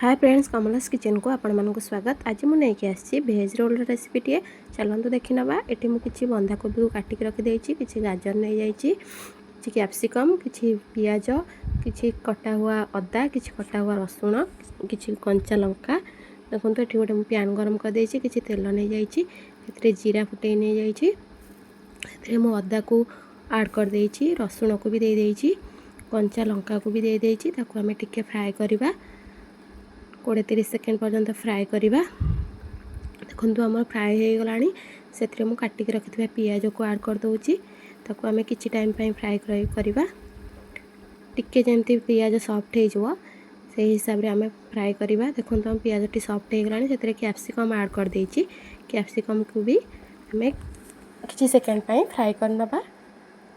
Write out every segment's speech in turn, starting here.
Hi friends, कमलास kitchen को आपण मानक स्वागत। आज मुझे नहीं आसी भेज रोल रेसिपी टे चलतु देखी ना। ये मुझे बंधाकोबी को काटिक रखी किसी गाजर नहीं जाइए, किसी कैप्सिकम, किसी पियाज, किसी कटा हुआ अदा, किसी कटा हुआ रसुण, किसी कंचा लंका। देखो ये गोटे पैन गरम कर देछि, किसी तेल नहीं जाइए, जीरा फुटे नहीं जाइए, मु अदा को ऐड कर देछि, रसुण को भी दे देछि, कंचा लंका को भी दे देछि। ताको हमें टिके फ्राए करबा 20-30 सेकेंड पर्यंत फ्राए करवा। देखो आम फ्राए हो गला से मुझे काटिक रखि पियाज को ऐड कर दूँगी। ताको आम किसी टाइम फ्राए करवा, टिके जमती पियाज सॉफ्ट हो हिसाब से आम फ्राए करवा। देखो आम पियाज टी सॉफ्ट हो गला से कैप्सिकम ऐड कर देछि। कैप्सिकम को भी आम किसी सेकेंड फ्राए करना।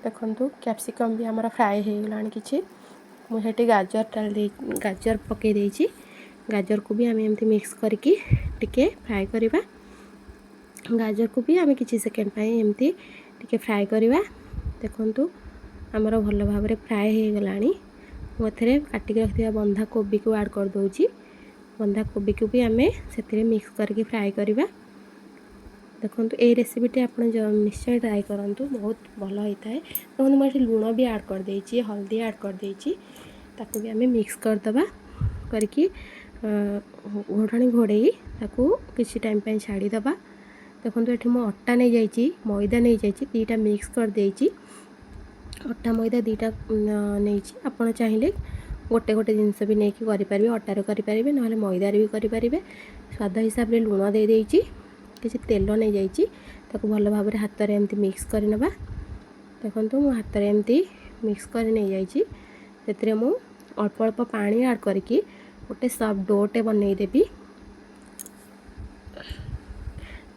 देखो कैप्सिकम भी आमर फ्राए हो गला कि मुझे गाजर पकई देछि। गाजर को भी आम एमती मिक्स करके टिके फ्राए करवा। गाजर को भी आम किसी सेकेंड एमती टिके फ्राए करवा। देखो आमर भल भाव फ्राए हो गला। मुझे काटिक रखा बंधाकोबी को ऐड कर दूँगी। बंधाकोबी को भी आम से मिक्स करके फ्राए करवा। देखो ये रेसिपी आप निश्चय ट्राए करूँ, बहुत भल होता है। देखो मुझे लुण भी ऐड कर देछि, हल्दी ऐड कर देछि। ताको भी आम मिक्स करदे करके घोड़ाणी घोड़े ताकू किसी टाइम छाड़ीदबा। देखो ये मो अटा नहीं जाइए, मैदा नहीं जाइए, दीटा मिक्स कर देछि। अटा मैदा दीटा नहीं, आपड़ चाहिए गोटे गोटे जिनस भी नहीं करें, अटार करेंगे ना मैदार भी करेंगे। स्वाद हिसाब से लुण दे देछि, किसी तेल नहीं जाइए। ताकू भल भाव हाथ में एमती मिक्स करनबा। देखो मो हाथ में एमती मिक्स कर नहीं जाइए, से मु अल्प अल्प पानी ऐड करके गोटे सॉफ्ट डोटे बनईदेवी।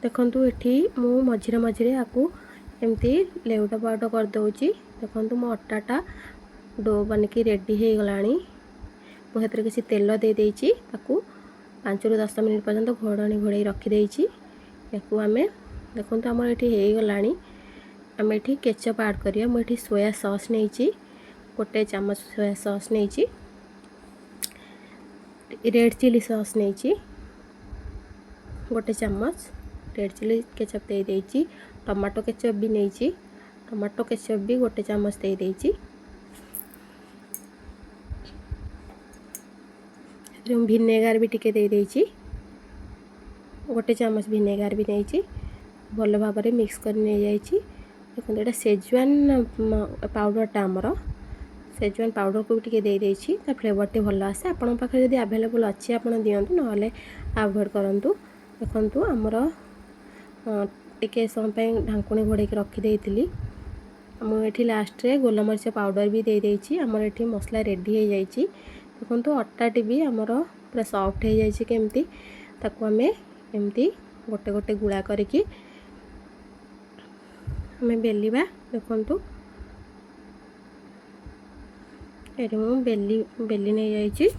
देखो ये मु मझे मझे आपको एमती लेउटा पाउटा कर दूँगी। देखो मो अटाटा डो बनिकी रेडी हो गला। मुझे किसी तेल दे देछि, ताकू 5-10 मिनट पर्यंत घोड़ाणी घोड़े रखीदे। या आम देखो आम ये हो गला। आम ये केचप ऐड करिया। मुझे सोया सॉस नहीं, गोटे चम्मच सोया सॉस नहीं, रेड चिली सॉस नहीं, गोटे चम्मच रेड चिली केचप दे देछि। टमाटो केचप भी नहीं, टमाटो केचप भी गोटे चम्मच दे देछि। विनेगार भी टिके दे देछि, गोटे चम्मच विनेगार भी नहीं। भल भाव मिक्स कर नहीं जाइए। देखो ये सेजवान पाउडरटा आमर सेजवान पाउडर को भी टिके दे देछि। ता फ्लेवर टी भल आसे। आपन पाखे जदि अवेलेबल अच्छी आपन दियंतु, नहले अवॉइड करंतु। देखंतु आमर टिके समय ढांकुणी घोड़े रखी देइतिली। मुझे लास्ट रे गोलमरीच पाउडर भी दे देछि। आमर एठी मसला रेडी हो जाइछि। देखंतु अट्टाटी भी आमर पूरा सॉफ्ट हो जाइछि। केमती ताकू आमे एमती गोटे गोटे गुळा करके आमे बेलिबा। देखंतु ये बेली नहीं जाइए।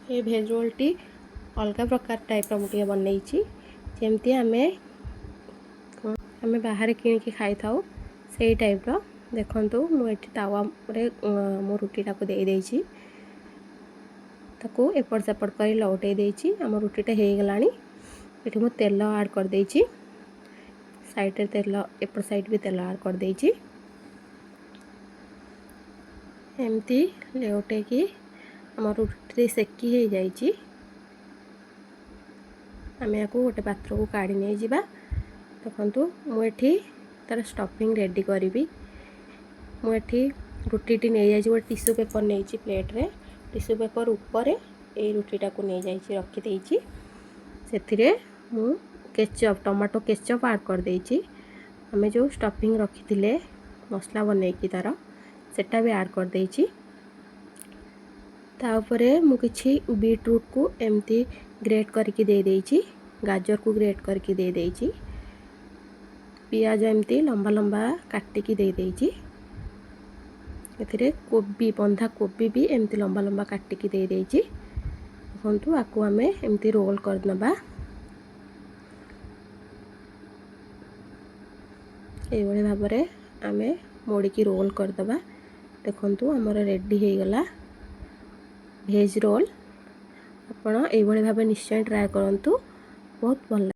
ये भेज रोल टी अलग प्रकार टाइप मुझे बनई, जमती आमे बाहर किणिकी खाई थाउ से टाइप रो। देखंतु मुझे तावा मो रुटीटा को दे देछि, ताको एपट सेपट कर लौटे देछि। आम रुटीटा हो गला। ये मु तेल ऐड कर देछि, साइड रे तेल, एपट साइड भी तेल ऐड कर देछि। एमती लेउटे कि आम रुटी सेकी हो जाइए। आम या गोटे पात्र को काढ़ी नहीं जावा। देखो मुझे तार स्टफिंग रेडी करी। मुझे रुटी नहीं जाइए, गोटे टिश्यू पेपर नहीं प्लेट रे, टिश्यू पेपर ऊपर ये रुटीटा को नहीं जाइए रखीदे। से मु केचप, टमाटो केचप ऐड कर देछि। आम जो स्टफिंग रखी थे मसला बनईकी तार सेटा भी ऐड कर देछि। तापरे मु किछि बीटरूट को एमती ग्रेट करके दे देछि, गाजर को ग्रेट करके दे देछि, पियाज एमती लंबा लंबा काटिकी दे देछि। एथिरे कोबी, बंधा कोबी भी एमती लंबा लंबा काटिकी दे देछि। देखंतु आकु आमे एमती रोल कर नबा। ए भली भाबरे आमे मोड़ी की रोल कर दबा। देखंतु हमर रेडी हो गला ଭେଜ୍ ରୋଲ୍ ଆପଣ ଏଇଭଳି ଭାବେ ନିଶ୍ଚୟ ଟ୍ରାଏ କରନ୍ତୁ, ବହୁତ ଭଲ ଲାଗେ।